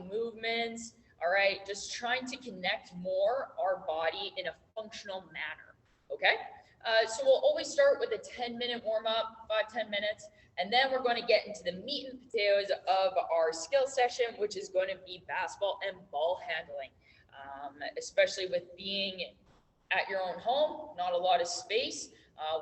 movements, all right, just trying to connect more our body in a functional manner, okay? So we'll always start with a 10-minute warm-up, 5-10 minutes, and then we're going to get into the meat and potatoes of our skill session, which is going to be basketball and ball handling, especially with being at your own home, not a lot of space.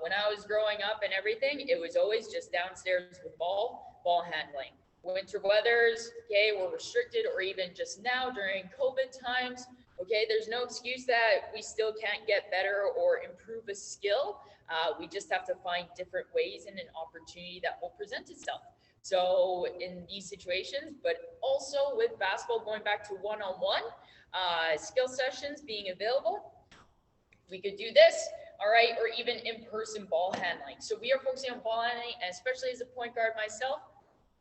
When I was growing up and everything, it was always just downstairs with ball handling. Winter weathers, okay, we're restricted, or even just now during COVID times, okay, there's no excuse that we still can't get better or improve a skill. We just have to find different ways and an opportunity that will present itself. So in these situations, but also with basketball going back to one-on-one skill sessions being available, we could do this, all right, or even in-person ball handling. So we are focusing on ball handling, and especially as a point guard myself,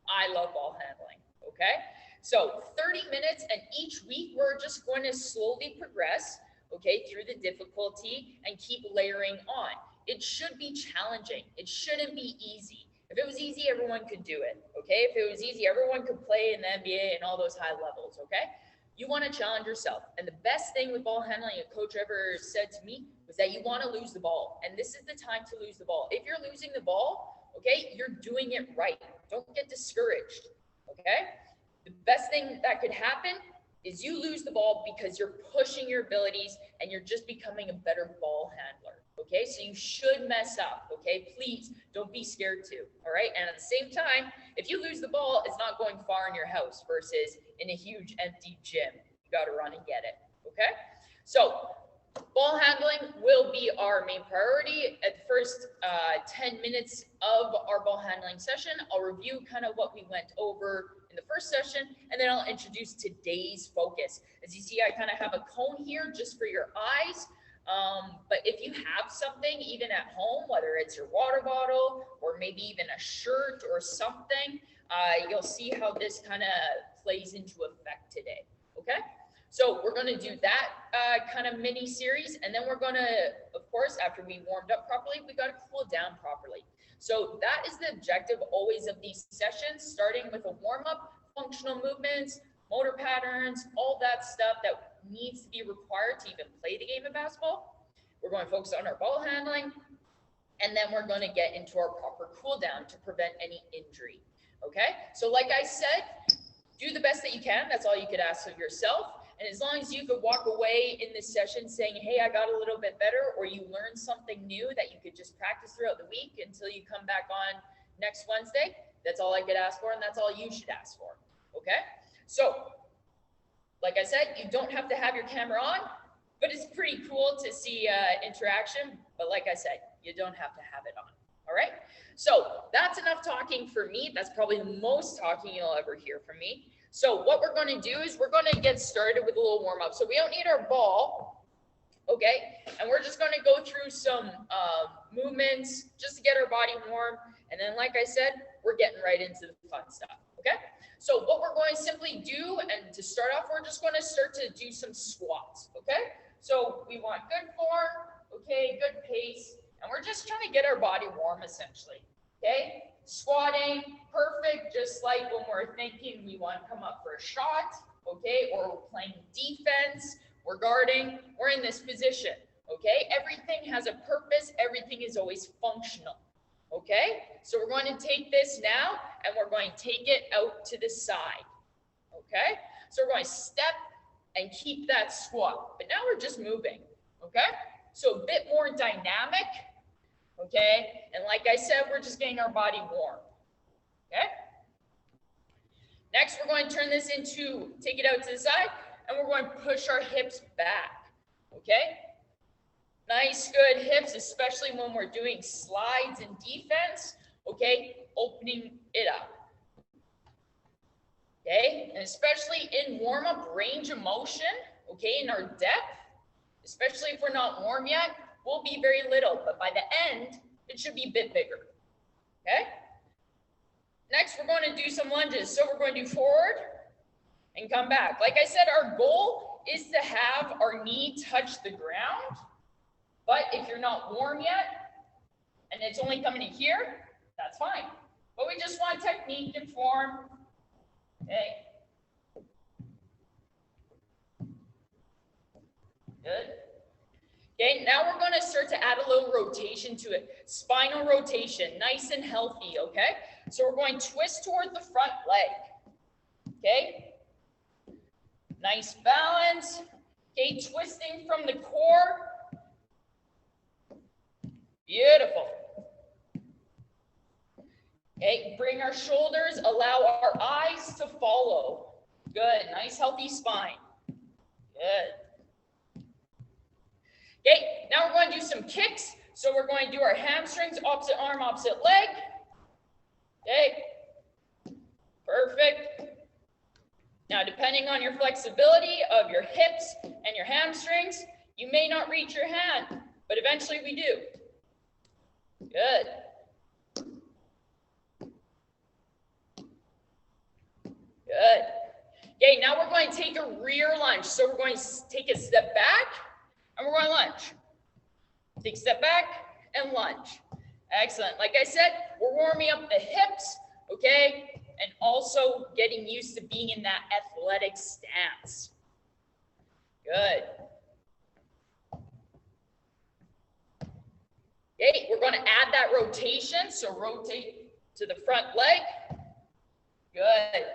I love ball handling, okay? So 30 minutes, and each week we're just going to slowly progress, okay, through the difficulty and keep layering on. It should be challenging. It shouldn't be easy. If it was easy, everyone could do it, okay? If it was easy, everyone could play in the NBA and all those high levels, okay? You want to challenge yourself. And the best thing with ball handling, a coach ever said to me, was that you want to lose the ball. And this is the time to lose the ball. If you're losing the ball, okay, you're doing it right. Don't get discouraged, okay? The best thing that could happen is you lose the ball because you're pushing your abilities and you're just becoming a better ball handler, okay? So you should mess up, okay? Please don't be scared to, all right? And at the same time, if you lose the ball, it's not going far in your house versus in a huge empty gym. You got to run and get it, okay? So ball handling will be our main priority. At the first 10 minutes of our ball handling session, I'll review kind of what we went over in the first session, and then I'll introduce today's focus. As you see, I kind of have a cone here just for your eyes. But if you have something, even at home, whether it's your water bottle or maybe even a shirt or something, you'll see how this kind of plays into effect today, okay? So we're going to do that kind of mini series, and then we're going to, of course, after we warmed up properly, we got to cool down properly. So that is the objective always of these sessions, starting with a warm-up, functional movements, motor patterns, all that stuff that needs to be required to even play the game of basketball. We're going to focus on our ball handling, and then we're going to get into our proper cool down to prevent any injury, okay? So like I said, do the best that you can. That's all you could ask of yourself. And as long as you could walk away in this session saying, hey, I got a little bit better, or you learned something new that you could just practice throughout the week until you come back on next Wednesday, that's all I could ask for, and that's all you should ask for, okay? So, like I said, you don't have to have your camera on, but it's pretty cool to see interaction. But like I said, you don't have to have it on, all right? So that's enough talking for me. That's probably the most talking you'll ever hear from me. So what we're going to do is we're going to get started with a little warm up. So we don't need our ball, okay? And we're just going to go through some movements just to get our body warm. And then, like I said, we're getting right into the fun stuff, okay? So what we're going to simply do, and to start off, we're just going to start to do some squats, okay? So we want good form, okay, good pace, and we're just trying to get our body warm essentially, okay? Squatting, perfect, just like when we're thinking we want to come up for a shot, okay, or we're playing defense, we're guarding, we're in this position, okay? Everything has a purpose, everything is always functional, okay? So we're going to take this now, and we're going to take it out to the side, okay? So we're going to step and keep that squat, but now we're just moving, okay? So a bit more dynamic, okay? And like I said, we're just getting our body warm, okay? Next, we're going to turn this into, take it out to the side, and we're going to push our hips back, okay? Nice, good hips, especially when we're doing slides and defense, okay? Opening it up, okay? And especially in warm-up, range of motion, okay, in our depth, especially if we're not warm yet, will be very little, but by the end, it should be a bit bigger, okay? Next, we're going to do some lunges. So we're going to do forward and come back. Like I said, our goal is to have our knee touch the ground, but if you're not warm yet, and it's only coming in here, that's fine. But we just want technique and form, okay? Okay, now we're going to start to add a little rotation to it. Spinal rotation, nice and healthy, okay? So we're going to twist toward the front leg, okay? Nice balance. Okay, twisting from the core. Beautiful. Okay, bring our shoulders, allow our eyes to follow. Good, nice healthy spine. Good. Okay, now we're going to do some kicks. So we're going to do our hamstrings, opposite arm, opposite leg. Okay, perfect. Now, depending on your flexibility of your hips and your hamstrings, you may not reach your hand, but eventually we do. Good. Good. Okay, now we're going to take a rear lunge. So we're going to take a step back and we're going to lunge. Take a step back and lunge. Excellent. Like I said, we're warming up the hips, okay? And also getting used to being in that athletic stance. Good. Okay, we're going to add that rotation. So rotate to the front leg. Good.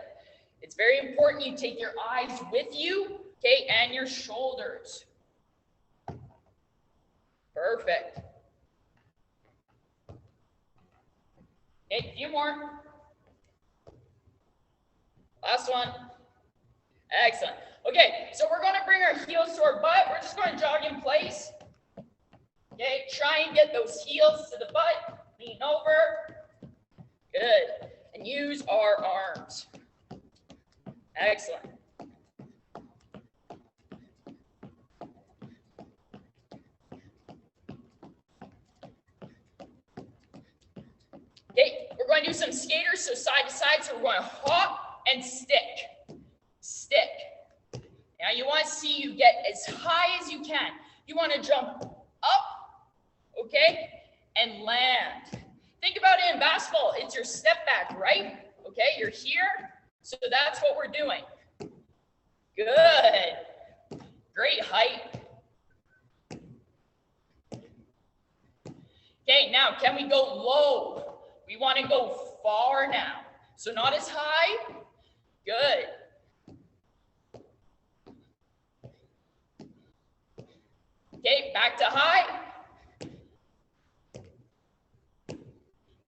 It's very important you take your eyes with you, okay, and your shoulders. Perfect. Okay, a few more. Last one. Excellent. Okay, so we're going to bring our heels to our butt. We're just going to jog in place. Okay, try and get those heels to the butt. Lean over. Good. And use our arms. Excellent. Okay, we're going to do some skaters, so side to side. So we're going to hop and stick. Stick. Now you want to see you get as high as you can. You want to jump up, okay, and land. Think about it in basketball. It's your step back, right? Okay, you're here. So that's what we're doing. Good. Great height. Okay, now can we go low? We want to go far now. So not as high. Good. Okay, back to high.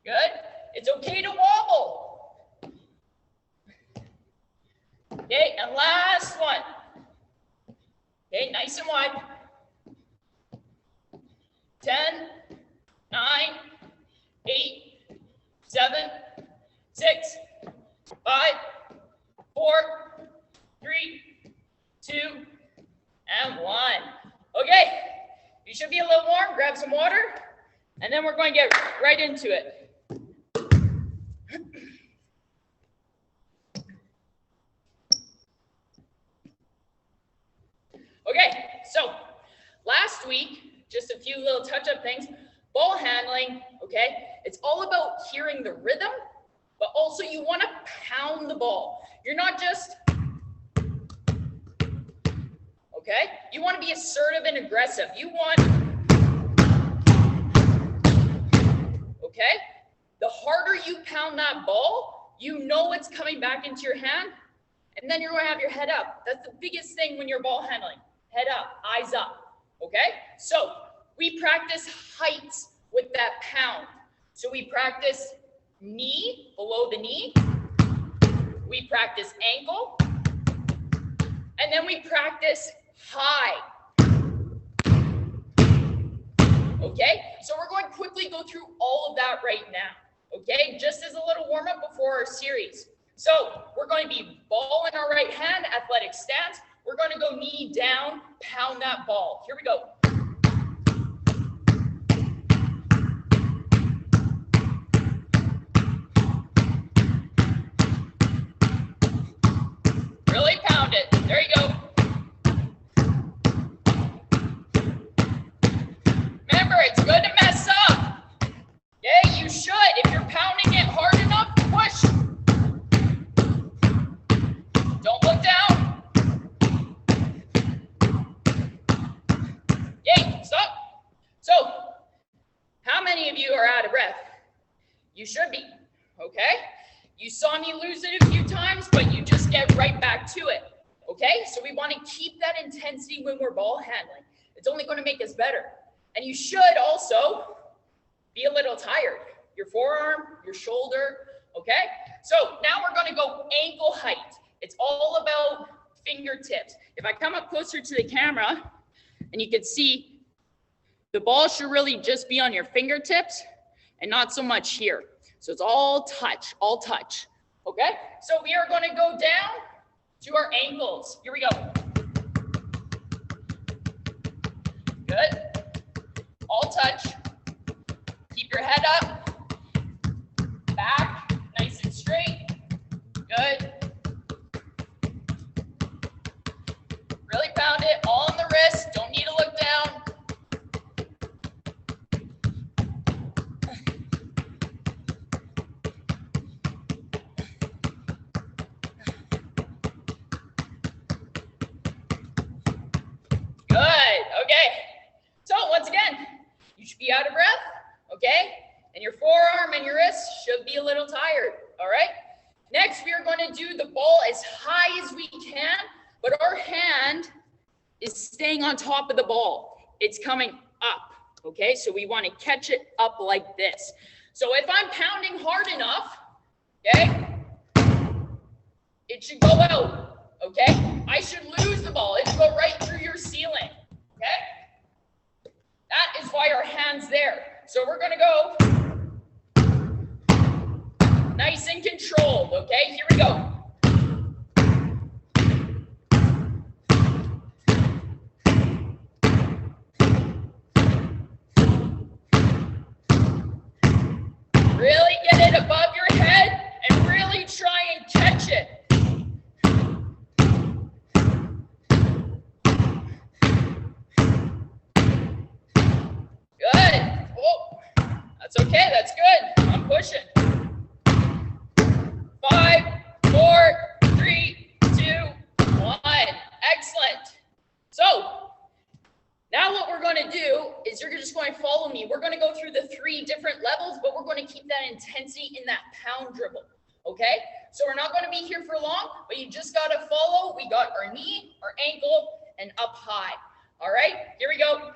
Good. It's okay to wobble. Okay, and last one. Okay, nice and wide. 10, 9, 8, 7, 6, 5, 4, 3, 2, and 1. Okay, you should be a little warm. Grab some water, and then we're going to get right into it. Okay, so last week, just a few little touch-up things. Ball handling, okay? It's all about hearing the rhythm, but also you want to pound the ball. You're not just, okay? You want to be assertive and aggressive. You want, okay? The harder you pound that ball, you know it's coming back into your hand, and then you're going to have your head up. That's the biggest thing when you're ball handling. Head up, eyes up, okay? So we practice heights with that pound. So we practice knee, below the knee. We practice ankle. And then we practice high. Okay? So we're going to quickly go through all of that right now. Okay? Just as a little warm-up before our series. So we're going to be ball in our right hand, athletic stance. We're going to go knee down, pound that ball. Here we go. Really pound it. There you go. Remember, it's good to mess up. Okay, you should. If you're pounding it hard enough, push. Don't look down. You should be, okay? You saw me lose it a few times, but you just get right back to it, okay? So we want to keep that intensity when we're ball handling. It's only going to make us better. And you should also be a little tired. Your forearm, your shoulder, okay? So now we're going to go ankle height. It's all about fingertips. If I come up closer to the camera, and you can see the ball should really just be on your fingertips and not so much here. So it's all touch, okay? So we are going to go down to our ankles. Here we go. Good. All touch. Keep your head up. Back, nice and straight. Good. Really pound it, all on the wrist. Don't need to look down. Be out of breath, okay? And your forearm and your wrist should be a little tired, all right? Next, we are going to do the ball as high as we can, but our hand is staying on top of the ball. It's coming up, okay? So we want to catch it up like this. So if I'm pounding hard enough, okay, it should go out, okay? I should lose the ball. It should go right through your ceiling, okay? That is why our hand's there. So we're gonna go nice and controlled, okay? Here we go. Really get it above your head and really try and catch it. That's okay, that's good. I'm pushing. 5, 4, 3, 2, 1. Excellent. So now what we're going to do is you're just going to follow me. We're going to go through the 3 different levels, but we're going to keep that intensity in that pound dribble. Okay? So we're not going to be here for long, but you just got to follow. We got our knee, our ankle, and up high. All right? Here we go.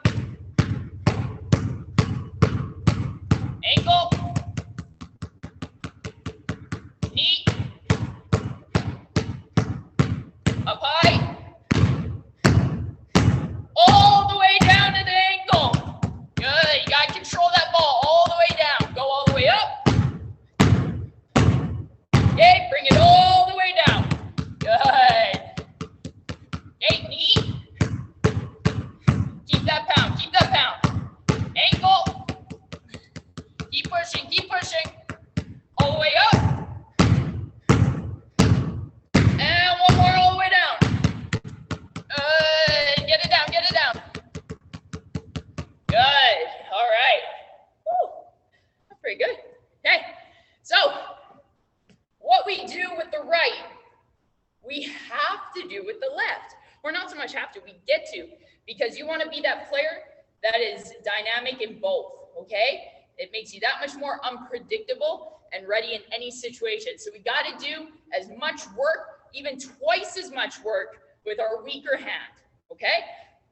Ankle, knee, up high, all the way down to the ankle. Good, you gotta control that ball all the way down. Go all the way up. Okay, bring it all the way down. Good. Okay, knee. Keep that pound, keep that pound. Ankle. Keep pushing, all the way up. And one more all the way down. Get it down. Good, all right. Woo. That's pretty good. Okay, so what we do with the right, we have to do with the left. Or not so much have to, we get to, because you want to be that player that is dynamic in both, okay? It makes you that much more unpredictable and ready in any situation. So we got to do as much work, even twice as much work with our weaker hand, okay?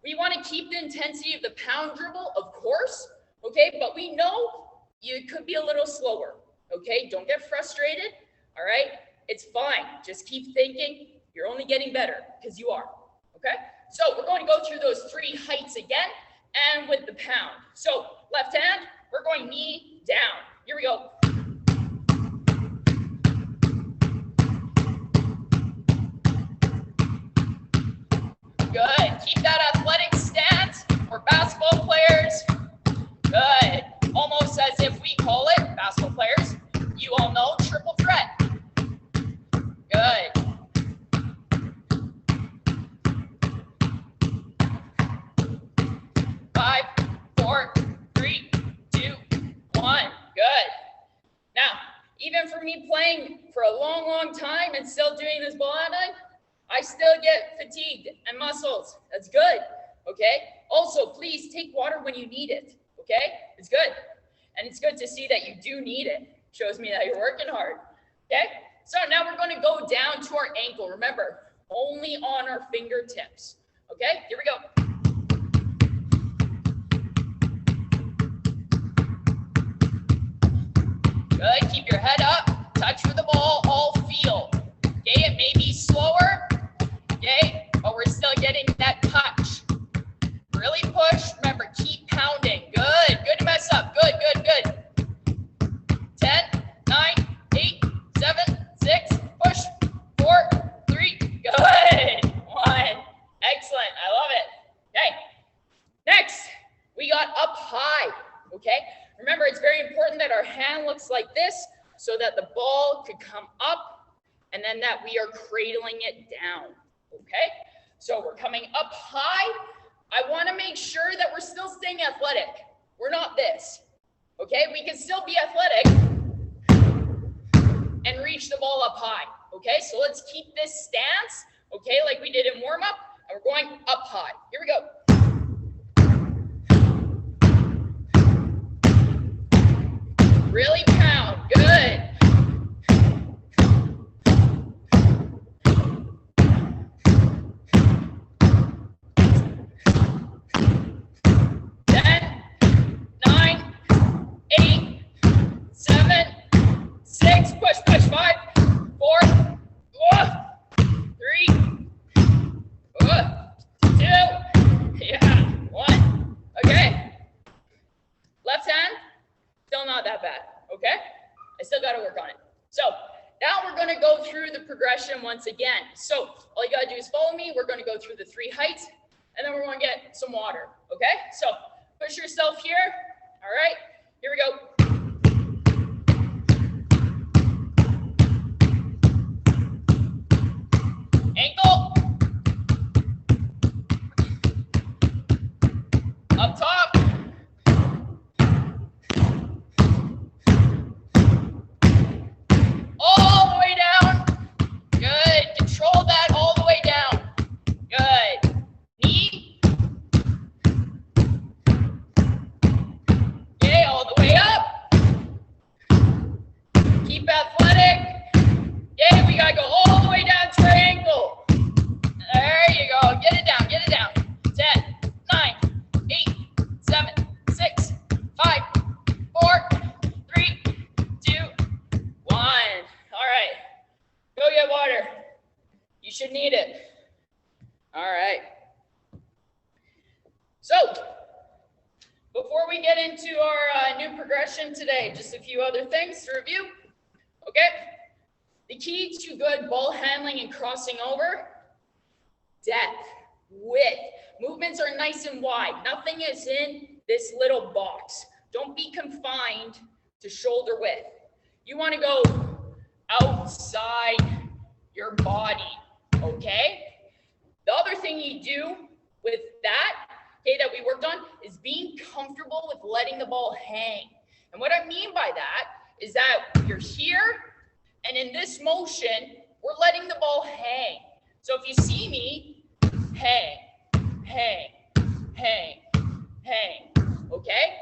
We want to keep the intensity of the pound dribble, of course, okay? But we know you could be a little slower, okay? Don't get frustrated, all right? It's fine. Just keep thinking. You're only getting better because you are, okay? So we're going to go through those 3 heights again and with the pound. So left hand, we're going knee down. Here we go. Good. Keep that athletic stance for basketball players. Good. Almost as if we call it, basketball players, you all know, triple threat. Good. Five, 4, 3, 2, 1. Good. Now, even for me playing for a long, long time and still doing this ball handling, I still get fatigued and muscles. That's good. Okay. Also, please take water when you need it. Okay. It's good. And it's good to see that you do need it. Shows me that you're working hard. Okay, so now we're going to go down to our ankle. Remember, only on our fingertips. Okay, here we go. Good, keep your head up, touch with the ball, all feel. Okay, it may be slower, okay, but we're still getting that touch. Really push, remember, keep pounding. Good, good to mess up, good, good, good. 10, 9, 8, 7, 6, push, 4, 3, good. 1, excellent, I love it. Okay, next, we got up high, okay? Remember, it's very important that our hand looks like this so that the ball could come up and then that we are cradling it down, okay? So we're coming up high. I want to make sure that we're still staying athletic. We're not this, okay? We can still be athletic and reach the ball up high, okay? So let's keep this stance, okay, like we did in warm-up, and we're going up high. Here we go. Really pound, good. Once again. So all you gotta do is follow me. We're gonna go through the 3 heights and then we're gonna get some water, okay? So push yourself here, all right? Here we go. Ankle. Up top. All the way down. Good. Control that all the way down. Good. Knee. Okay, all the way up. Keep athletic. Yeah, we gotta go all the way down to our ankle. There you go. Get it down. Get it down. 10, 9, 8, 7, 6, 5, 4, 3, 2, 1. All right. Go get water. You should need it. All right. So, before we get into our new progression today, just a few other things to review. Okay. The key to good ball handling and crossing over: depth, width. Movements are nice and wide. Nothing is in this little box. Don't be confined to shoulder width. You want to go outside your body, okay? The other thing you do with that, okay, that we worked on is being comfortable with letting the ball hang. And what I mean by that is that you're here, and in this motion, we're letting the ball hang. So if you see me, hang, hang, hang, hang, okay?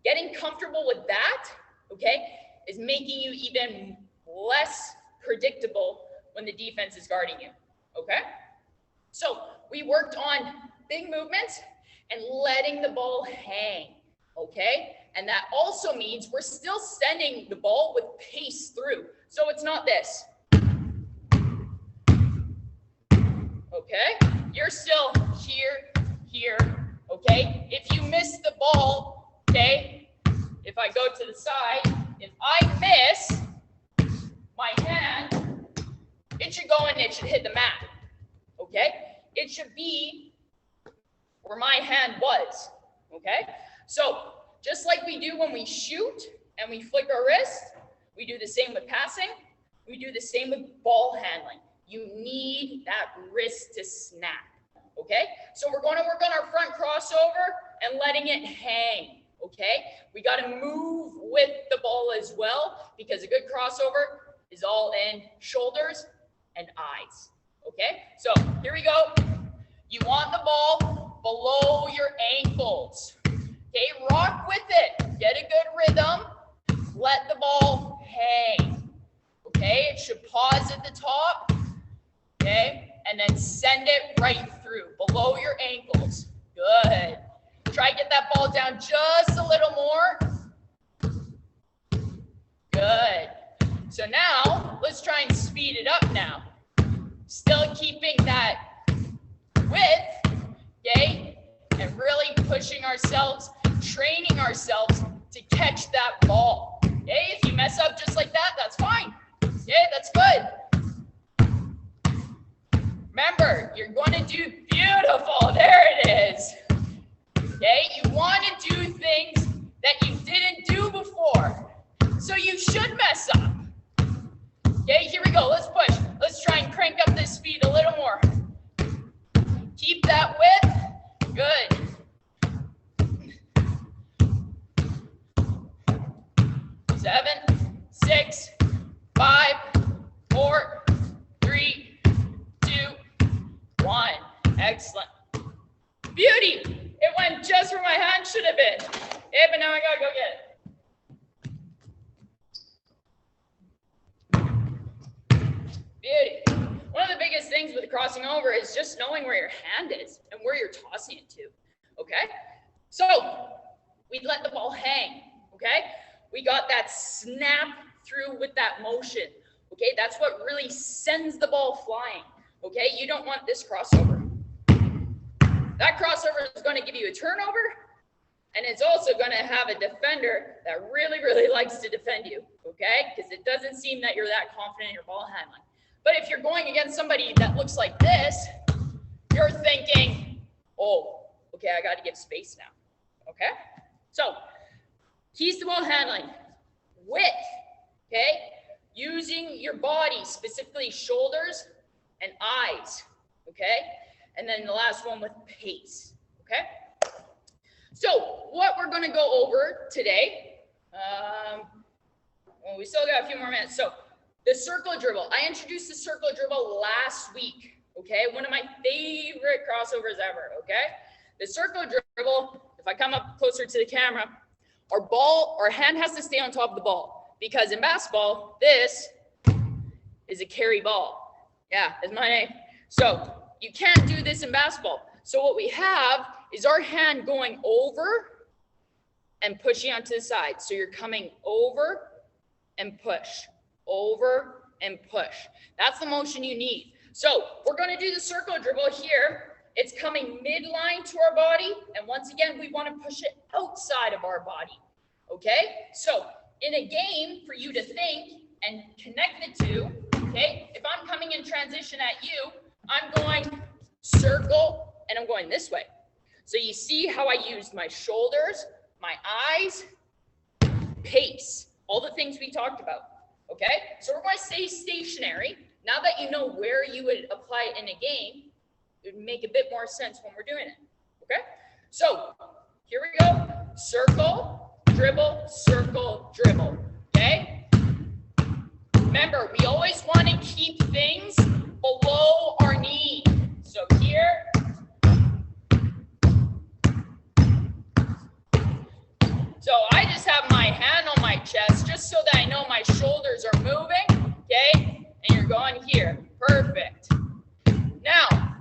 Getting comfortable with that, okay, is making you even less predictable when the defense is guarding you, okay? So we worked on big movements and letting the ball hang, okay? And that also means we're still sending the ball with pace through. So it's not this, okay? You're still here, here, okay? If you miss the ball, okay, if I go to the side, if I miss my hand, it should go in, it should hit the mat, okay? It should be where my hand was, okay? So just like we do when we shoot and we flick our wrist, we do the same with passing, we do the same with ball handling. You need that wrist to snap, okay? So we're going to work on our front crossover and letting it hang, okay? We got to move with the ball as well, because a good crossover is all in shoulders and eyes, okay? So here we go. You want the ball below your ankles, okay? Rock with it. Get a good rhythm. let the ball hang, okay? It should pause at the top, okay? And then send it right through, below your ankles. Good. Try to get that ball down just a little more. Good. So now, let's try and speed it up now. Still keeping that width, okay? And really pushing ourselves, training ourselves to catch that ball. Okay, if you mess up just like that, that's fine. Okay, that's good. Remember, you're going to do beautiful. There it is. Okay, you want to do things that you didn't do before. So you should mess up. Okay, here we go. Let's push. Let's try and crank up this speed a little more. Keep that width. Good. Seven, 6, 5, 4, 3, 2, 1. Excellent. Beauty. It went just where my hand should have been. Okay, but now I gotta go get it. Beauty. One of the biggest things with crossing over is just knowing where your hand is and where you're tossing it to, okay? So we let the ball hang, okay? We got that snap through with that motion, okay? That's what really sends the ball flying, okay? You don't want this crossover. That crossover is going to give you a turnover, and it's also going to have a defender that really, really likes to defend you, okay? Because it doesn't seem that you're that confident in your ball handling. But if you're going against somebody that looks like this, you're thinking, oh, okay, I got to give space now, okay? So, keys to ball handling, width, okay? Using your body, specifically shoulders and eyes, okay? And then the last one with pace, okay? So, what we're going to go over today, well, we still got a few more minutes. So, the circle dribble. I introduced the circle dribble last week, okay? One of my favorite crossovers ever, okay? The circle dribble, if I come up closer to the camera, our hand has to stay on top of the ball, because in basketball, this is a Kerri ball. Yeah, that's my name. So you can't do this in basketball. So what we have is our hand going over and pushing onto the side. So you're coming over and push, over and push. That's the motion you need. So we're going to do the circle dribble here. It's coming midline to our body. And once again, we want to push it outside of our body. Okay? So in a game, for you to think and connect the two, okay? If I'm coming in transition at you, I'm going circle and I'm going this way. So you see how I used my shoulders, my eyes, pace, all the things we talked about. Okay? So we're going to stay stationary. Now that you know where you would apply it in a game, it would make a bit more sense when we're doing it. Okay? So here we go. Circle, dribble, circle, dribble. Okay? Remember, we always want to keep things below our knee. So here. So I just have my hand on my chest just so that I know my shoulders are moving. Okay? And you're going here. Perfect. Now,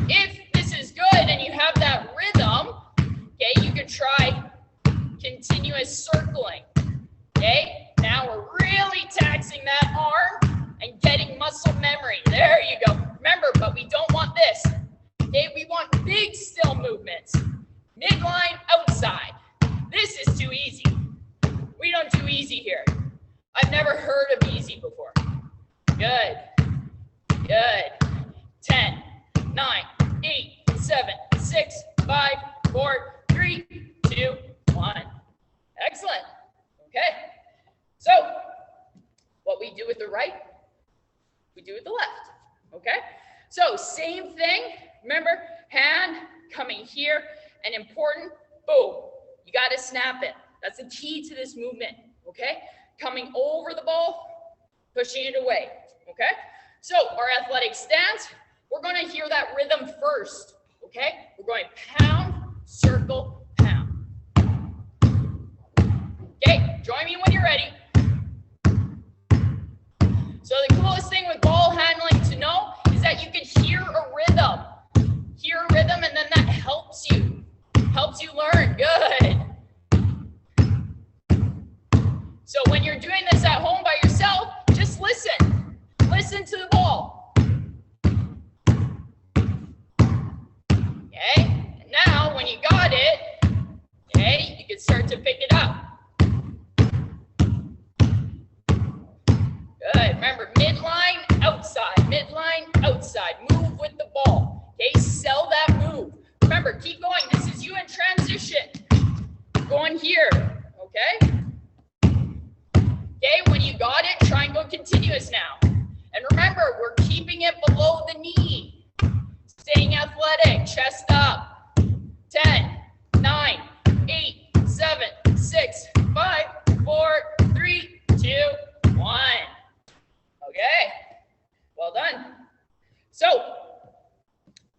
if this is good and you have that rhythm, okay, you could try continuous circling. Okay? Now we're really taxing that arm and getting muscle memory. There you go. Remember, but we don't want this. Okay? We want big still movements. Midline, outside. This is too easy. We don't do easy here. I've never heard of easy before. Good. Good. 10, 9, 8, 7, 6, 5, 4, 3, 2, 1. Excellent. Okay. So, what we do with the right, we do with the left. Okay. So, same thing. Remember, hand coming here, and important, boom. You got to snap it. That's the key to this movement. Okay. Coming over the ball, pushing it away. Okay. So, our athletic stance, we're going to hear that rhythm first. Okay. We're going pound, circle, pound. Okay. Join me when you're ready. helps you learn. Good. So when you're doing this at home by yourself, just listen. Listen to the ball. Okay? And now when you got it, okay, you can start to pick it up. Good. Remember, midline, outside. Midline, outside. Move with the ball. Okay? Sell that move. Remember, keep going. This is you in transition. Going here. Okay? Okay, when you got it, try and go continuous now. And remember, we're keeping it below the knee. Staying athletic, chest up. 10, 9, 8, 7, 6, 5, 4, 3, 2, 1. Okay, well done. So,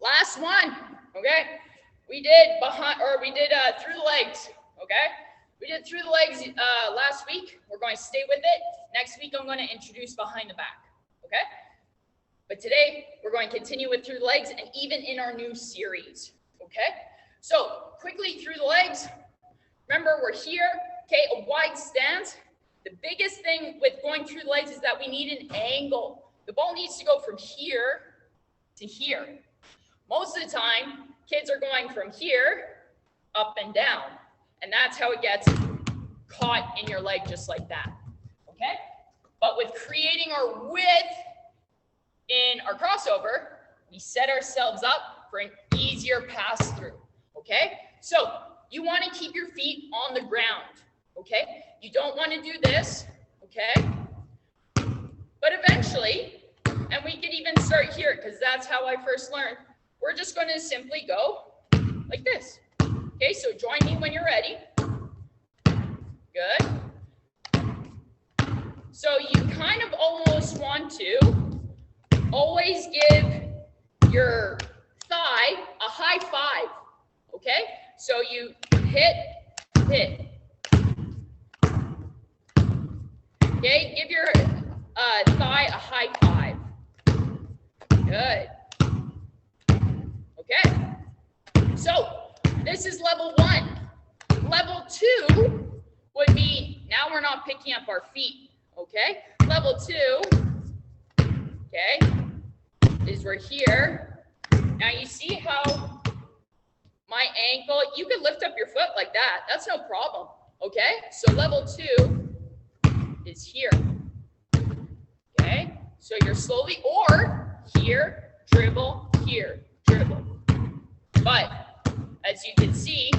last one, okay? We did through the legs, okay? We did through the legs last week. We're going to stay with it. Next week, I'm going to introduce behind the back, okay? But today, we're going to continue with through the legs and even in our new series, okay? So quickly through the legs. Remember, we're here, okay? A wide stance. The biggest thing with going through the legs is that we need an angle. The ball needs to go from here to here. Most of the time, kids are going from here up and down. And that's how it gets caught in your leg just like that, okay? But with creating our width in our crossover, we set ourselves up for an easier pass through, okay? So you want to keep your feet on the ground, okay? You don't want to do this, okay? But eventually, and we could even start here because that's how I first learned, we're just going to simply go like this. Okay, so join me when you're ready. Good. So you kind of almost want to always give your thigh a high five. Okay, so you hit. Okay, give your thigh a high five. Good. Okay, so this is level 1. Level 2 would be, now we're not picking up our feet, okay? Level 2, okay, is we're here. Now you see how my ankle, you can lift up your foot like that. That's no problem, okay? So level 2 is here, okay? So you're slowly, or here, dribble, here, dribble. But as you can see,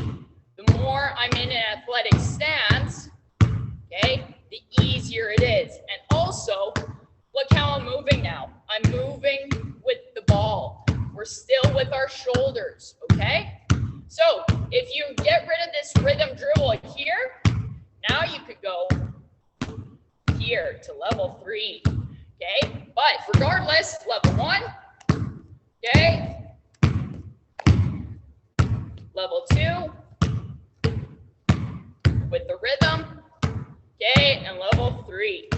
the more I'm in an athletic stance, okay, the easier it is. And also, look how I'm moving now. I'm moving with the ball. We're still with our shoulders, okay? So if you get rid of this rhythm dribble here, now you could go here to level 3, okay? But regardless, level 1, okay? Level 2 with the rhythm, okay, and level 3.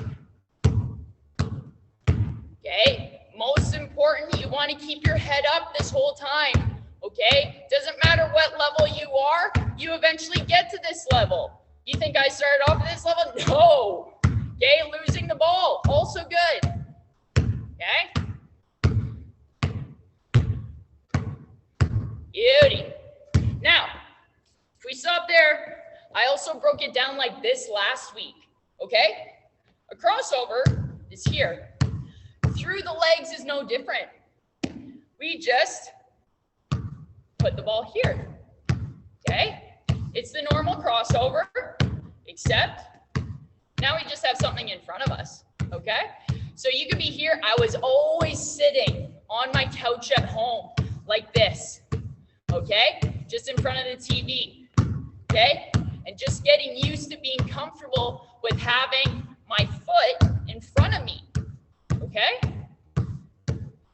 Okay, most important, you want to keep your head up this whole time, okay? Doesn't matter what level you are, you eventually get to this level. You think I started off at this level? No. Okay, losing the ball, also good. Okay? Beauty. Now, if we stop there, I also broke it down like this last week, okay? A crossover is here. Through the legs is no different. We just put the ball here, okay? It's the normal crossover, except now we just have something in front of us, okay? So you could be here. I was always sitting on my couch at home like this, okay? Just in front of the TV, okay? And just getting used to being comfortable with having my foot in front of me, okay?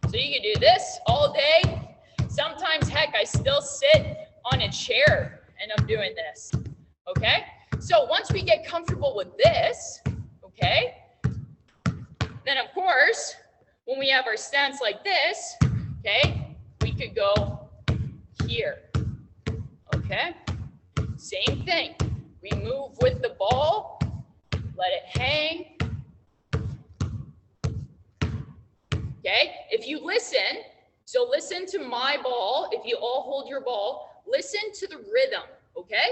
So you can do this all day. Sometimes, heck, I still sit on a chair and I'm doing this, okay? So once we get comfortable with this, okay, then of course, when we have our stance like this, okay, we could go here, okay? Same thing. We move with the ball, let it hang. Okay, if you listen, so listen to my ball. If you all hold your ball, listen to the rhythm, okay?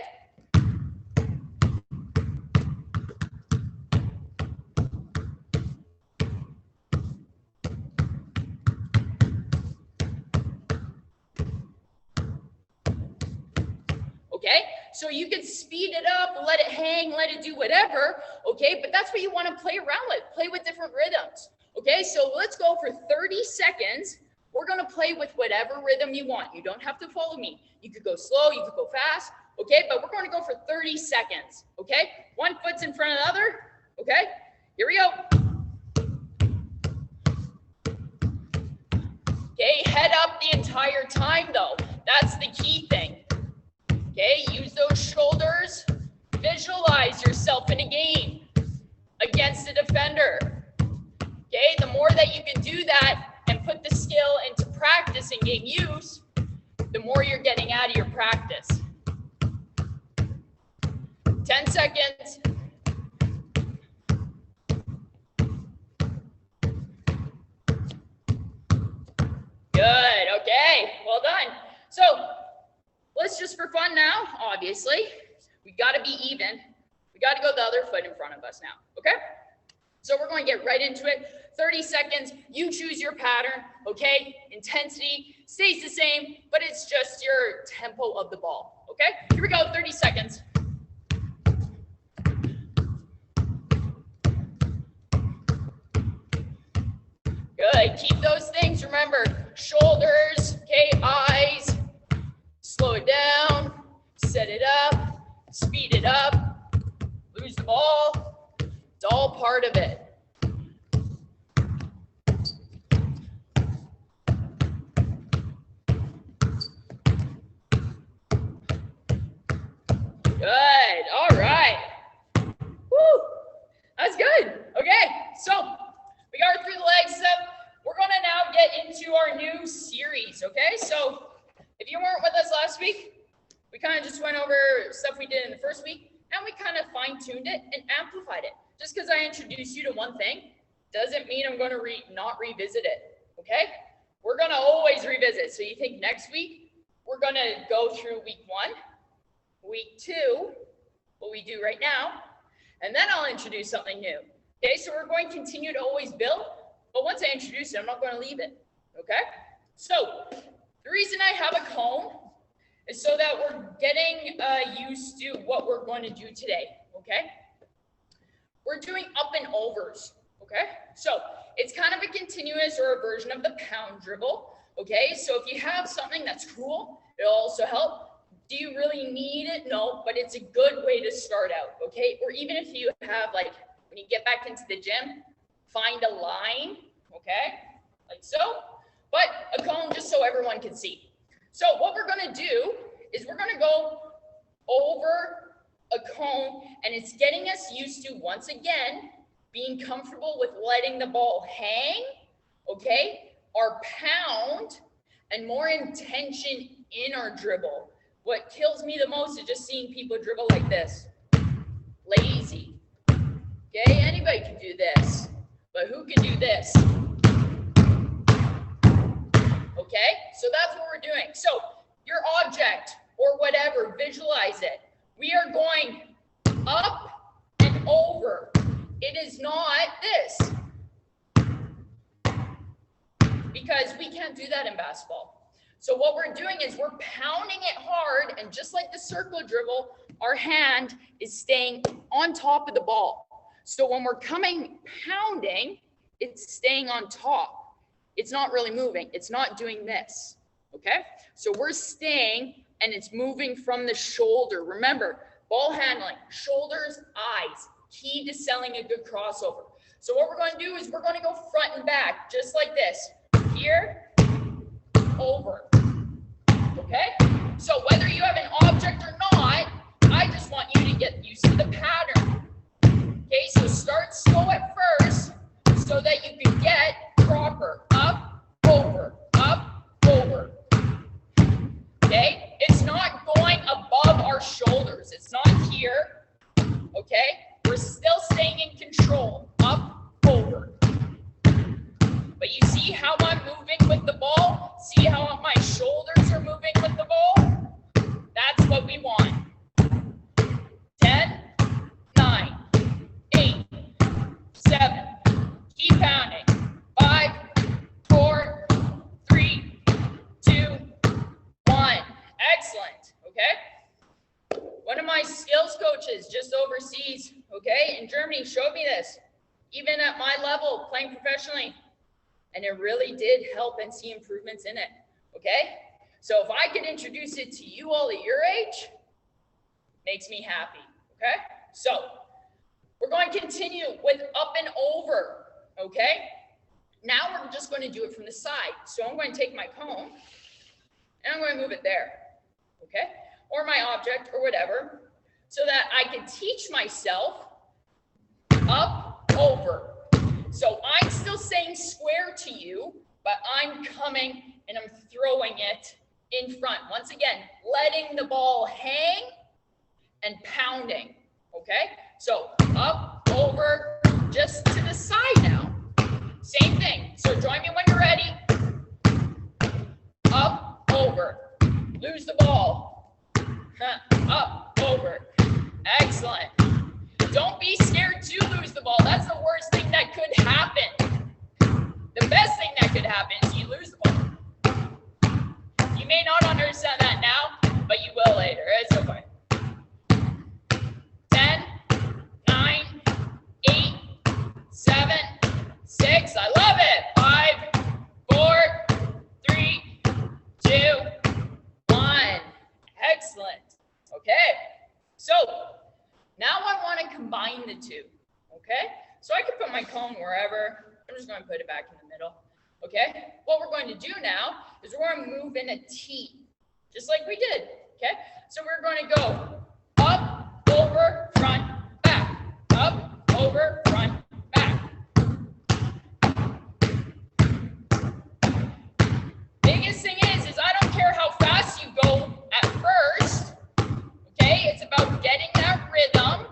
Okay, so you can speed it up, let it hang, let it do whatever, okay? But that's what you want to play around with. Play with different rhythms, okay? So let's go for 30 seconds. We're going to play with whatever rhythm you want. You don't have to follow me. You could go slow, you could go fast, okay? But we're going to go for 30 seconds, okay? One foot's in front of the other, okay? Here we go. Okay, head up the entire time though. That's the key thing. Okay, use those shoulders. Visualize yourself in a game against a defender. Okay, the more that you can do that and put the skill into practice and game use, the more you're getting out of your practice. 10 seconds. Good, okay, well done. So, let's just for fun now, obviously, we got to be even. We got to go the other foot in front of us now, okay? So we're going to get right into it. 30 seconds, you choose your pattern, okay? Intensity stays the same, but it's just your tempo of the ball, okay? Here we go, 30 seconds. Good, keep those things, remember, shoulders, okay, eyes. Slow it down, set it up, speed it up, lose the ball. It's all part of it. Good, all right. Woo, that's good. Okay, so we got through the leg step. We're gonna now get into our new series, okay? So if you weren't with us last week, we kind of just went over stuff we did in the first week, and we kind of fine-tuned it and amplified it. Just because I introduced you to one thing doesn't mean I'm going to not revisit it, okay? We're going to always revisit. So you think next week, we're going to go through week 1, week 2, what we do right now, and then I'll introduce something new. Okay, so we're going to continue to always build, but once I introduce it, I'm not going to leave it, okay? So the reason I have a cone is so that we're getting used to what we're going to do today, okay? We're doing up and overs, okay? So it's kind of a continuous or a version of the pound dribble, okay? So if you have something that's cool, it'll also help. Do you really need it? No, but it's a good way to start out, okay? Or even if you have, like, when you get back into the gym, find a line, okay? Like so. But a cone just so everyone can see. So what we're going to do is we're going to go over a cone, and it's getting us used to, once again, being comfortable with letting the ball hang, okay, our pound, and more intention in our dribble. What kills me the most is just seeing people dribble like this. Lazy. Okay, anybody can do this, but who can do this? Okay, so that's what we're doing. So your object or whatever, visualize it. We are going up and over. It is not this. Because we can't do that in basketball. So what we're doing is we're pounding it hard, and just like the circle dribble, our hand is staying on top of the ball. So when we're coming pounding, it's staying on top. It's not really moving. It's not doing this, okay? So we're staying, and it's moving from the shoulder. Remember, ball handling, shoulders, eyes, key to selling a good crossover. So what we're going to do is we're going to go front and back, just like this. Here, over, okay? So whether you have an object or not, I just want you to get used to the pattern. Okay, so start slow at first so that you can get proper. Up, over, up, over. Okay, it's not going above our our shoulders. It's not here, okay? We're still staying in control, up, over. But you see how I'm moving with the ball? See how my shoulders are moving with the ball? That's what we want. 10, 9, 8, 7. Keep pounding. 5, 4, 3, 2, 1. Excellent. Okay? One of my skills coaches just overseas, okay, in Germany showed me this, even at my level, playing professionally. And it really did help and see improvements in it, okay? So if I could introduce it to you all at your age, makes me happy, okay? So we're going to continue with up and over, okay? Now we're just going to do it from the side. So I'm going to take my comb and I'm going to move it there, okay? Or my object or whatever, so that I can teach myself up, over. So I'm still saying square to you, but I'm coming and I'm throwing it in front. Once again, letting the ball hang and pounding, okay? So up, over, just to the side now. Same thing. So join me when you're ready. Up, over. Lose the ball. Up, over. Excellent. Don't be scared to lose the ball. That's the worst thing that could happen. The best thing that could happen is you lose the ball. You may not understand that now, but you will later. It's okay. 10, 9, 8, 7, 6. I love it. 5, 4, 3, 2, 1. Excellent. Okay. So now I want to combine the two, okay? So I can put my cone wherever. I'm just going to put it back in the middle, okay? What we're going to do now is we're going to move in a T, just like we did, okay? So we're going to go up, over, front, back, up, over, front, back. Biggest thing is I don't care how fast you go at first, okay? It's about getting that rhythm,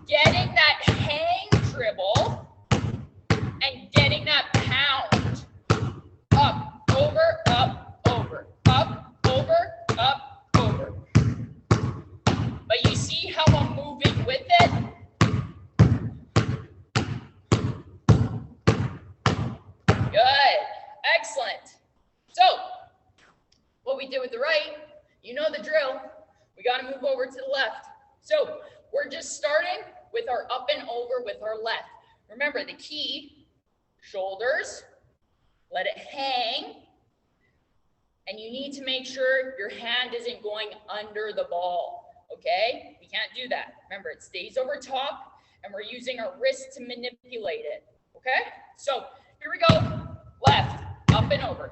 getting that hang dribble, and getting that pound. Up, over, up, over, up, over, up, over. But you see how I'm moving with it? Good. Excellent. So, what we did with the right, you know the drill. We got to move over to the left. So we're just starting with our up and over with our left. Remember the key, shoulders, let it hang. And you need to make sure your hand isn't going under the ball, okay? We can't do that. Remember, it stays over top and we're using our wrist to manipulate it, okay? So here we go, left, up and over.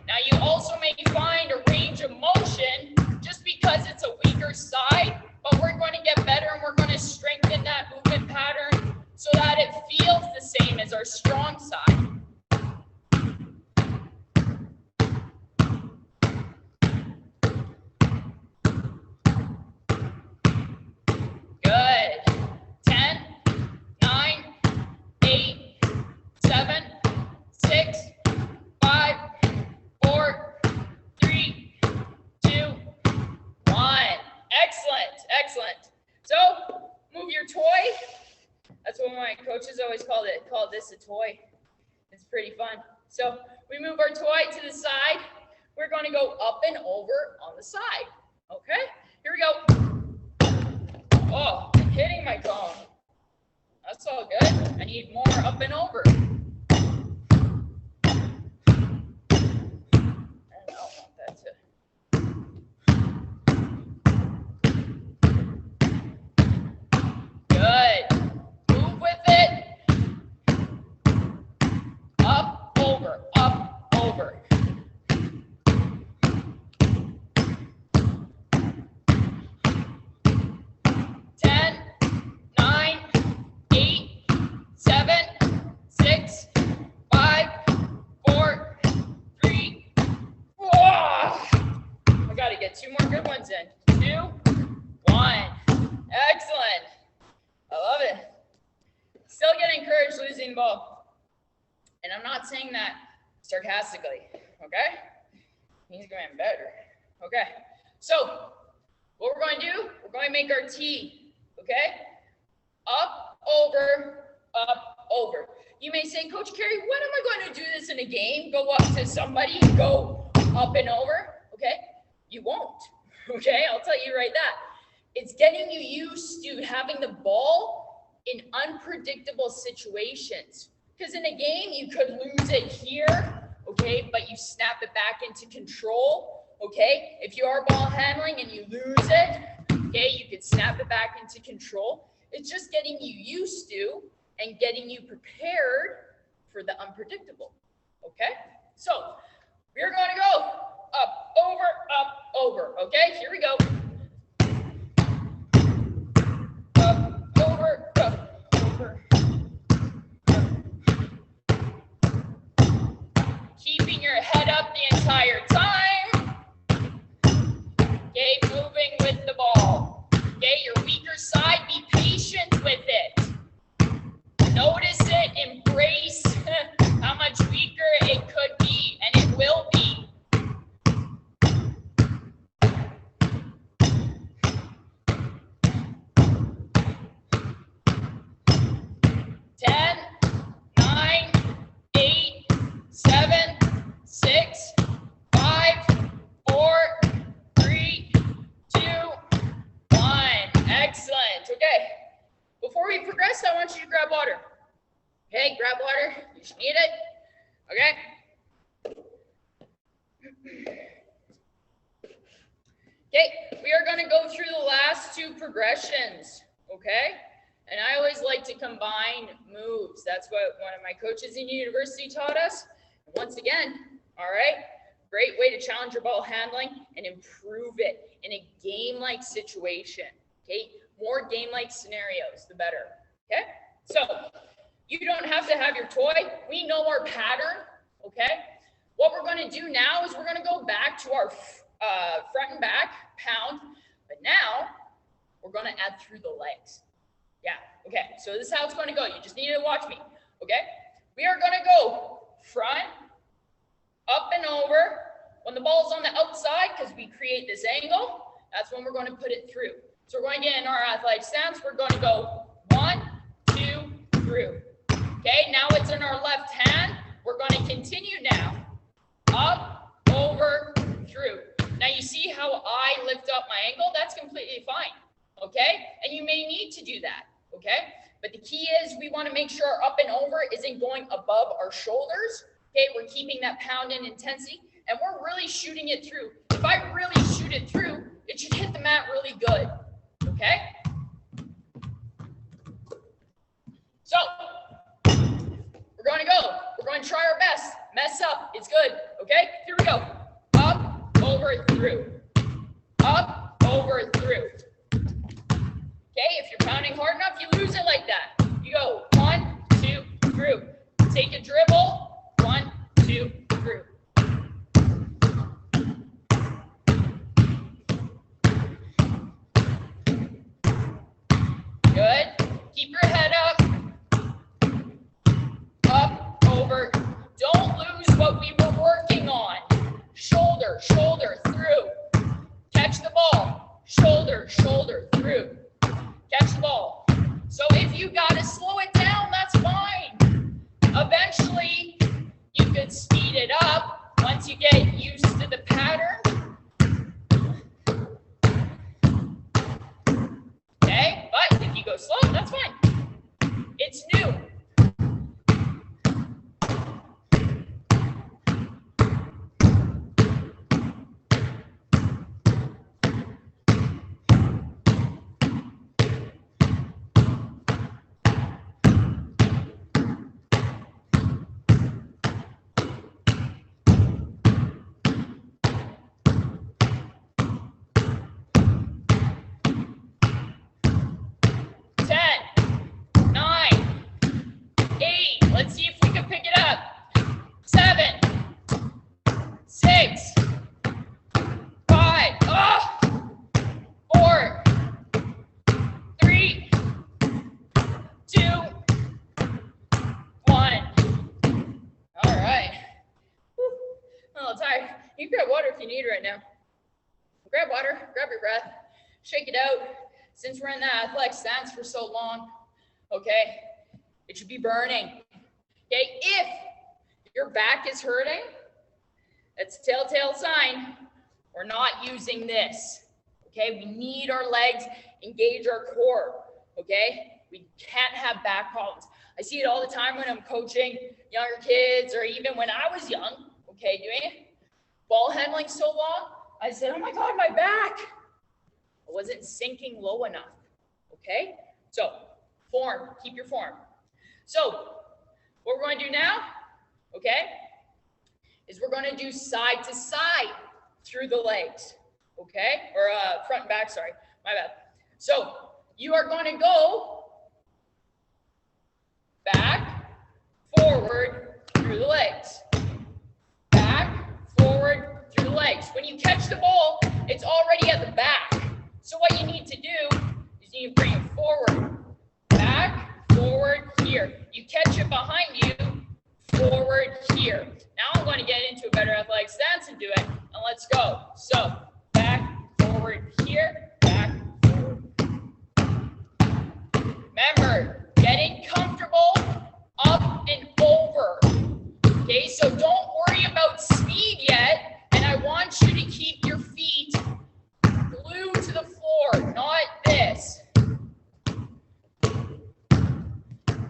Now you also may find a range of motion just because it's a weaker side, but we're going to get better and we're going to strengthen that movement pattern so that it feels the same as our strong side. Good. 10, 9, 8, 7, 6, 5, 4, 3, 2, 1. Excellent, excellent. So move your toy. That's what my coaches always called it. Called this a toy. It's pretty fun. So we move our toy to the side. We're going to go up and over on the side. Okay, here we go. Oh, hitting my cone. That's all good. I need more up and over. Good. Move with it. Up, over, up, over. 10, 9, 8, 7, 6, 5, 4, 3. Whoa. get 2 more good ones in. 2, 1. Excellent. I love it. Still get encouraged losing the ball. And I'm not saying that sarcastically, okay? He's going better. Okay. So what we're going to do, we're going to make our T, okay? Up, over, up, over. You may say, Coach Kerri, when am I going to do this in a game? Go up to somebody, go up and over, okay? You won't, okay? I'll tell you right that. It's getting you used to having the ball in unpredictable situations. Because in a game, you could lose it here, okay? But you snap it back into control, okay? If you are ball handling and you lose it, okay, you could snap it back into control. It's just getting you used to and getting you prepared for the unpredictable, okay? So we're going to go up, over, okay? Here we go. Up, over, over. Keeping your head up the entire time. Okay, moving with the ball. Okay, your weaker side, be patient with it. Notice it, embrace how much weaker it could be, and it will be. Ten, 9, 8, 7, 6, 5, 4, 3, 2, 1. Excellent. Okay. Before we progress, I want you to grab water. Okay, grab water. You should need it. Okay. Okay, we are going to go through the last 2 progressions. Okay. And I always like to combine moves. That's what one of my coaches in university taught us. Once again, all right, great way to challenge your ball handling and improve it in a game-like situation. Okay, more game-like scenarios, the better. Okay, so you don't have to have your toy. We know our pattern. Okay, what we're going to do now is we're going to go back to our front and back pound, but now we're going to add through the legs. Yeah, okay, so this is how it's going to go. You just need to watch me, okay? We are going to go front, up and over. When the ball is on the outside, because we create this angle, that's when we're going to put it through. So we're going to get in our athletic stance. We're going to go 1, 2, through. Okay, now it's in our left hand. We're going to continue now. Up, over, through. Now you see how I lift up my ankle? That's completely fine. Okay, and you may need to do that, okay? But the key is we want to make sure our up and over isn't going above our shoulders. Okay, we're keeping that pound in intensity, and we're really shooting it through. If I really shoot it through, it should hit the mat really good, okay? So, we're going to go. We're going to try our best. Mess up, it's good, okay? Here we go. Up, over, through. Up, over, through. Okay, if you're pounding hard enough, you lose it like that. You go 1, 2, through. Take a dribble, 1, 2, through. Good. Keep your head up. Up, over. Don't lose what we were working on. Shoulder, shoulder, through. Catch the ball. Shoulder, shoulder, through. Catch the ball. So if you got to slow it down, that's fine. Eventually, you could speed it up once you get used to the pattern. Okay, but if you go slow, that's fine. It's new. You can grab water if you need right now. Grab water, grab your breath, shake it out. Since we're in that athletic stance for so long, okay, it should be burning. Okay, if your back is hurting, that's a telltale sign we're not using this. Okay, we need our legs, engage our core. Okay, we can't have back problems. I see it all the time when I'm coaching younger kids, or even when I was young, okay, doing ball handling so long, I said, oh my God, my back. I wasn't sinking low enough, okay? So form, keep your form. So what we're going to do now, okay, is we're going to do side to side through the legs, okay? Or front and back, sorry, my bad. So you are going to go back, forward, through the legs. Back, forward, through the legs. When you catch the ball, it's already at the back. So what you need to do is you bring it forward, back, forward, here. You catch it behind you, forward, here. Now I'm going to get into a better athletic stance and do it. And let's go. So back, forward, here, back, forward. Remember, getting comfortable up and over. Okay, so don't worry about speed yet. And I want you to keep your feet glued to the floor, not this.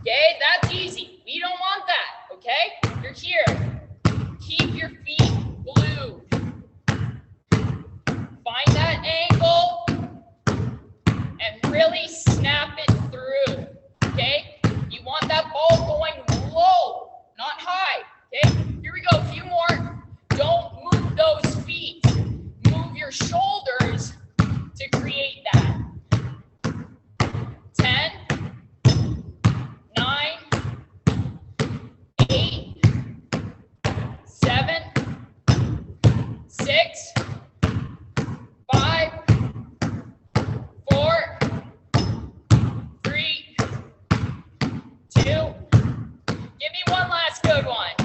Okay, that's easy. We don't want that, okay? You're here. Keep your feet glued. Find that angle and really snap it through, okay? You want that ball going low, not high, okay? Here we go, a few more. Don't move those feet. Move your shoulders to create that. 10, 9, 8, 7, 6, 5, 4, 3, 2. Give me one last good one.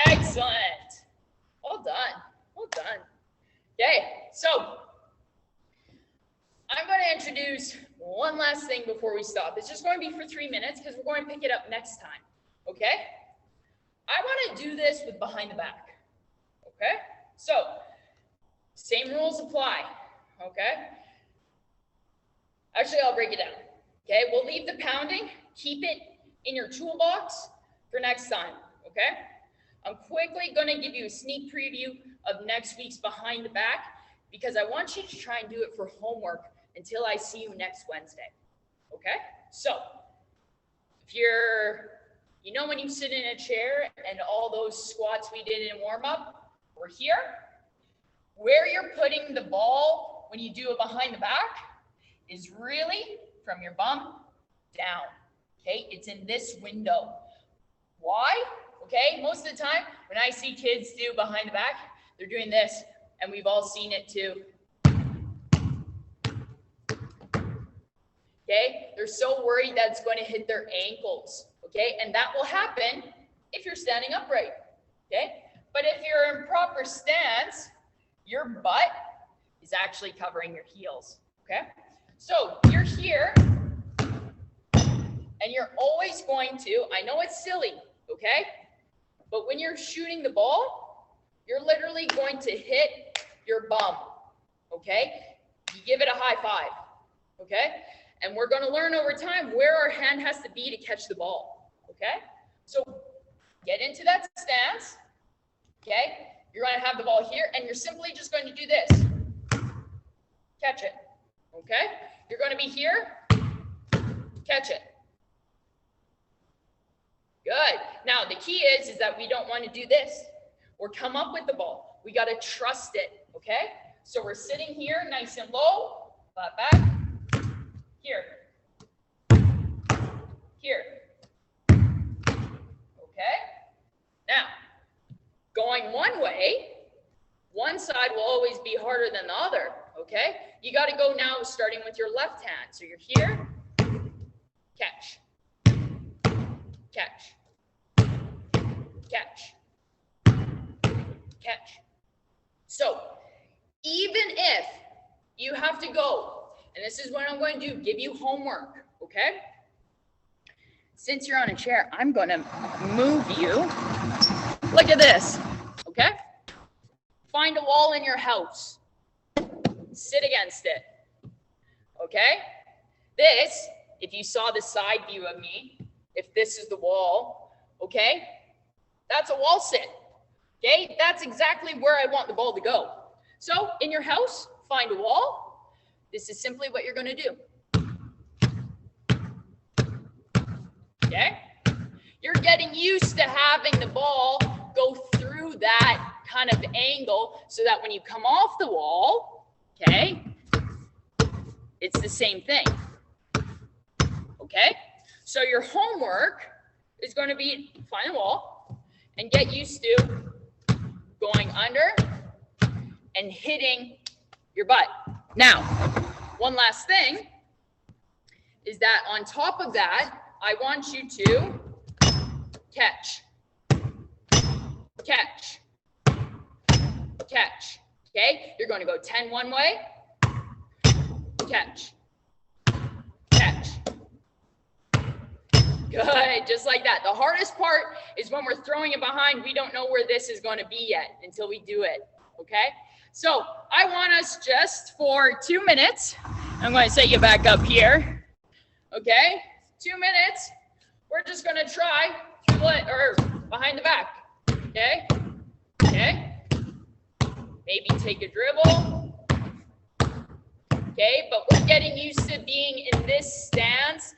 Excellent. Well done. Well done. Okay, so I'm going to introduce one last thing before we stop. It's just going to be for 3 minutes because we're going to pick it up next time. Okay? I want to do this with behind the back. Okay? So, same rules apply. Okay? Actually, I'll break it down. Okay? We'll leave the pounding. Keep it in your toolbox for next time. Okay? I'm quickly going to give you a sneak preview of next week's behind the back because I want you to try and do it for homework until I see you next Wednesday. Okay? So, if you're, you know, when you sit in a chair and all those squats we did in warm up, we're here. Where you're putting the ball when you do it behind the back is really from your bum down. Okay? It's in this window. Why? Okay? Most of the time, when I see kids do behind the back, they're doing this, and we've all seen it too. Okay? They're so worried that it's going to hit their ankles. Okay? And that will happen if you're standing upright. Okay? But if you're in proper stance, your butt is actually covering your heels. Okay? So you're here, and you're always going to, I know it's silly, okay? But when you're shooting the ball, you're literally going to hit your bum, okay? You give it a high five, okay? And we're going to learn over time where our hand has to be to catch the ball, okay? So get into that stance, okay? You're going to have the ball here, and you're simply just going to do this. Catch it, okay? You're going to be here, catch it. Good. Now, the key is that we don't want to do this or come up with the ball. We got to trust it, okay? So we're sitting here nice and low, flat back, here, here, okay? Now, going one way, one side will always be harder than the other, okay? You got to go now starting with your left hand. So you're here, catch, catch, catch, catch, So even if you have to go, and this is what I'm going to do, give you homework, okay? Since you're on a chair, I'm going to move you. Look at this, okay? Find a wall in your house. Sit against it, okay? This, if you saw the side view of me, if this is the wall, okay? That's a wall sit, okay? That's exactly where I want the ball to go. So in your house, find a wall. This is simply what you're going to do. Okay? You're getting used to having the ball go through that kind of angle so that when you come off the wall, okay, it's the same thing. Okay? So your homework is going to be find a wall and get used to going under and hitting your butt. Now, one last thing is that on top of that, I want you to catch, catch, catch. Okay? You're going to go 10 one way, catch, catch. Good, just like that. The hardest part is when we're throwing it behind, we don't know where this is going to be yet until we do it, okay? So I want us just for 2 minutes, I'm going to set you back up here, okay? 2 minutes, we're just going to try split or behind the back, okay? Okay? Maybe take a dribble, okay? But we're getting used to being in this stance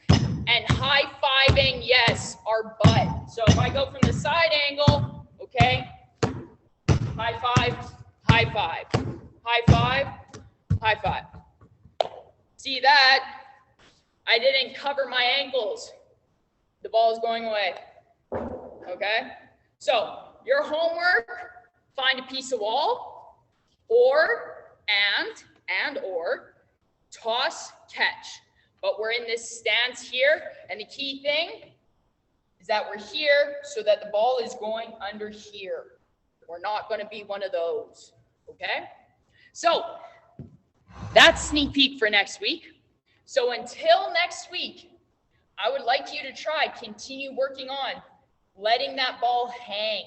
and high-fiving, yes, our butt. So if I go from the side angle, okay, high five, high five, high five, high five. See that? I didn't cover my ankles. The ball is going away, okay? So your homework, find a piece of wall or toss, catch. But we're in this stance here, and the key thing is that we're here so that the ball is going under here. We're not going to be one of those, okay? So that's sneak peek for next week. So until next week, I would like you to continue working on letting that ball hang,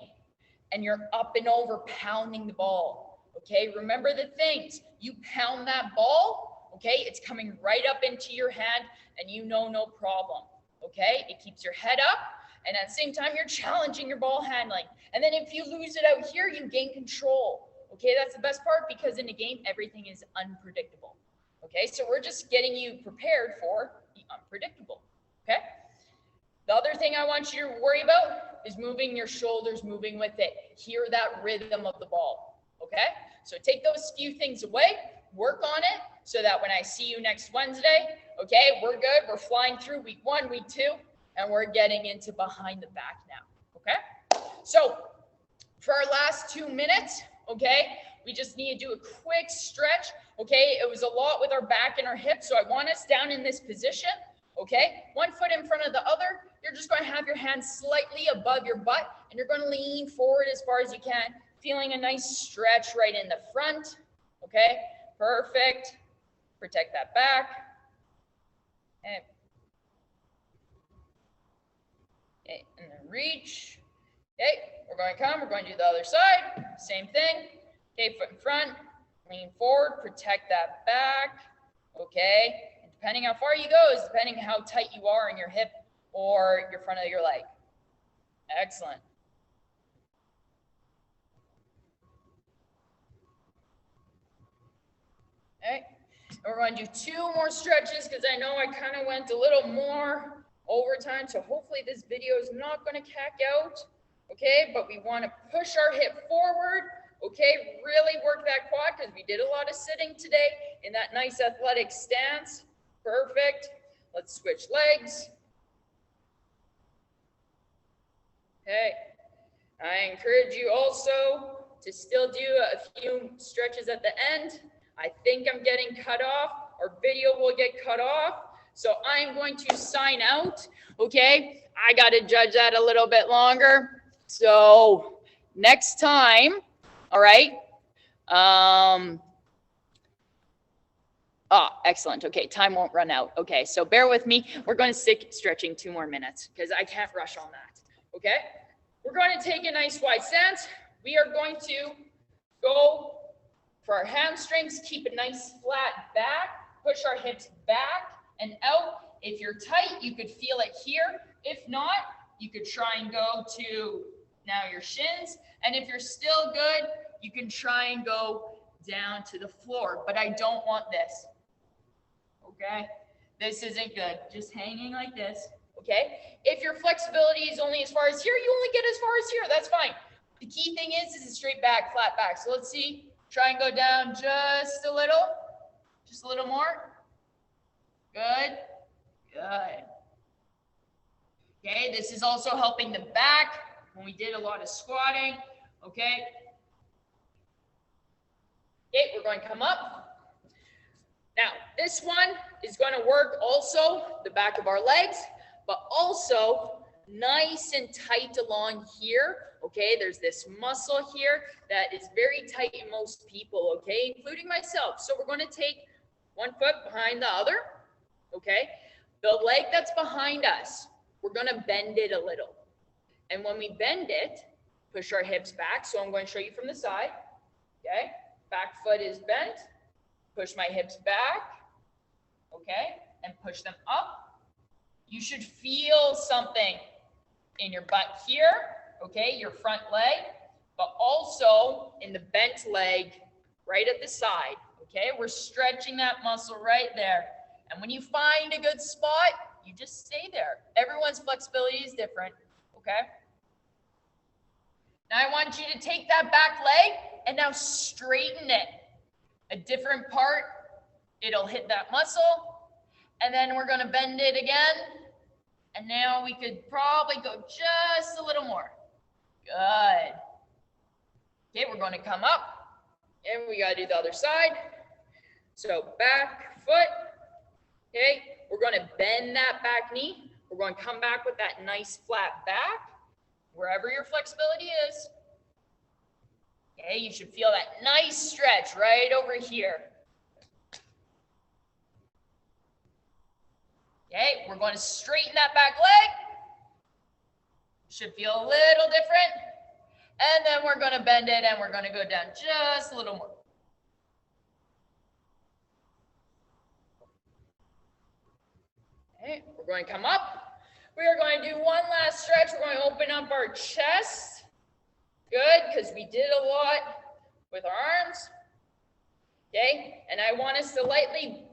and you're up and over pounding the ball, okay? Remember the things. You pound that ball, okay, it's coming right up into your hand and you know no problem, okay? It keeps your head up and at the same time you're challenging your ball handling. And then if you lose it out here, you gain control, okay? That's the best part because in a game, everything is unpredictable, okay? So we're just getting you prepared for the unpredictable, okay? The other thing I want you to worry about is moving your shoulders, moving with it. Hear that rhythm of the ball, okay? So take those few things away, work on it, so that when I see you next Wednesday, okay, we're good. We're flying through week 1, week 2, and we're getting into behind the back now, okay? So for our last 2 minutes, okay, we just need to do a quick stretch, okay? It was a lot with our back and our hips, so I want us down in this position, okay? 1 foot in front of the other. You're just going to have your hands slightly above your butt, and you're going to lean forward as far as you can, feeling a nice stretch right in the front, okay? Perfect. Protect that back. Okay, and then reach. Okay, we're going to come. We're going to do the other side. Same thing. Okay, foot in front. Lean forward. Protect that back. Okay. And depending how far you go is depending how tight you are in your hip or your front of your leg. Excellent. Okay. We're going to do 2 more stretches because I know I kind of went a little more overtime. So hopefully this video is not going to cack out. Okay, but we want to push our hip forward. Okay, really work that quad because we did a lot of sitting today in that nice athletic stance. Perfect. Let's switch legs. Okay, I encourage you also to still do a few stretches at the end. I think I'm getting cut off. Our video will get cut off. So I'm going to sign out, okay? I got to judge that a little bit longer. So next time, all right, Excellent. Okay, time won't run out. Okay, so bear with me. We're going to stick stretching 2 more minutes because I can't rush on that. Okay, we're going to take a nice wide stance. We are going to go for our hamstrings, keep a nice flat back, push our hips back and out. If you're tight, you could feel it here. If not, you could try and go to now your shins. And if you're still good, you can try and go down to the floor, but I don't want this. Okay, this isn't good. Just hanging like this. Okay, if your flexibility is only as far as here, you only get as far as here. That's fine. The key thing is a straight back, flat back. So let's see. Try and go down just a little more. Good, good. Okay, this is also helping the back when we did a lot of squatting. Okay. Okay, we're going to come up. Now, this one is going to work also the back of our legs, but also nice and tight along here. Okay, there's this muscle here that is very tight in most people, okay, including myself. So we're going to take one foot behind the other, okay? The leg that's behind us, we're going to bend it a little. And when we bend it, push our hips back. So I'm going to show you from the side, okay? Back foot is bent, push my hips back, okay? And push them up. You should feel something in your butt here, okay, your front leg, but also in the bent leg right at the side, okay? We're stretching that muscle right there. And when you find a good spot, you just stay there. Everyone's flexibility is different, okay? Now I want you to take that back leg and now straighten it. A different part, it'll hit that muscle, and then we're gonna bend it again. And now we could probably go just a little more. Good. Okay, we're going to come up and we got to do the other side. So back foot. Okay, we're going to bend that back knee. We're going to come back with that nice flat back, wherever your flexibility is. Okay, you should feel that nice stretch right over here. Okay, we're going to straighten that back leg. Should feel a little different. And then we're going to bend it and we're going to go down just a little more. Okay, we're going to come up. We are going to do one last stretch. We're going to open up our chest. Good, because we did a lot with our arms. Okay, and I want us to lightly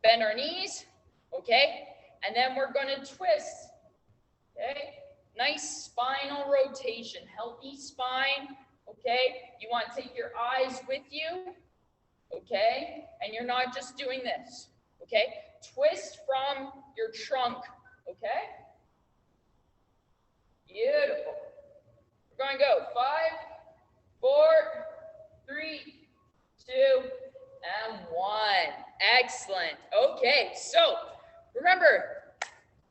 bend our knees. Okay, and then we're going to twist. Okay, nice spinal rotation, healthy spine. Okay, you want to take your eyes with you. Okay, and you're not just doing this. Okay, twist from your trunk. Okay, beautiful. We're going to go 5, 4, 3, 2, and 1. Excellent. Okay, so remember,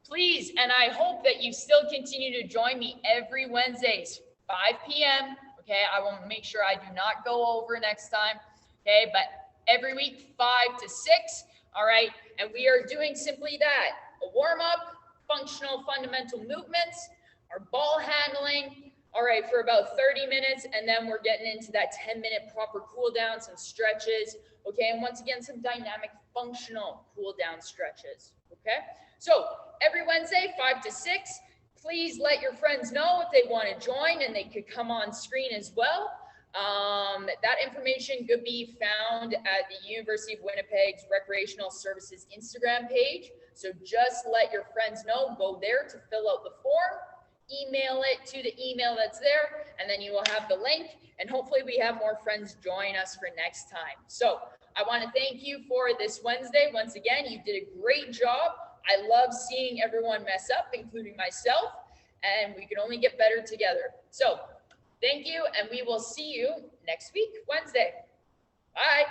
please, and I hope that you still continue to join me every Wednesdays, 5 p.m. Okay, I will make sure I do not go over next time. Okay, but every week, 5 to 6. All right, and we are doing simply that: a warm-up, functional fundamental movements, our ball handling. All right, for about 30 minutes, and then we're getting into that 10-minute proper cool down, some stretches. Okay, and once again, some dynamic functional cool down stretches. Okay, so every Wednesday, 5 to 6. Please let your friends know if they want to join, and they could come on screen as well. That information could be found at the University of Winnipeg's Recreational Services Instagram page. So just let your friends know, go there to fill out the form, email it to the email that's there, and then you will have the link, and hopefully we have more friends join us for next time. So I want to thank you for this Wednesday. Once again, you did a great job. I love seeing everyone mess up, including myself, and we can only get better together. So thank you, and we will see you next week, Wednesday. Bye.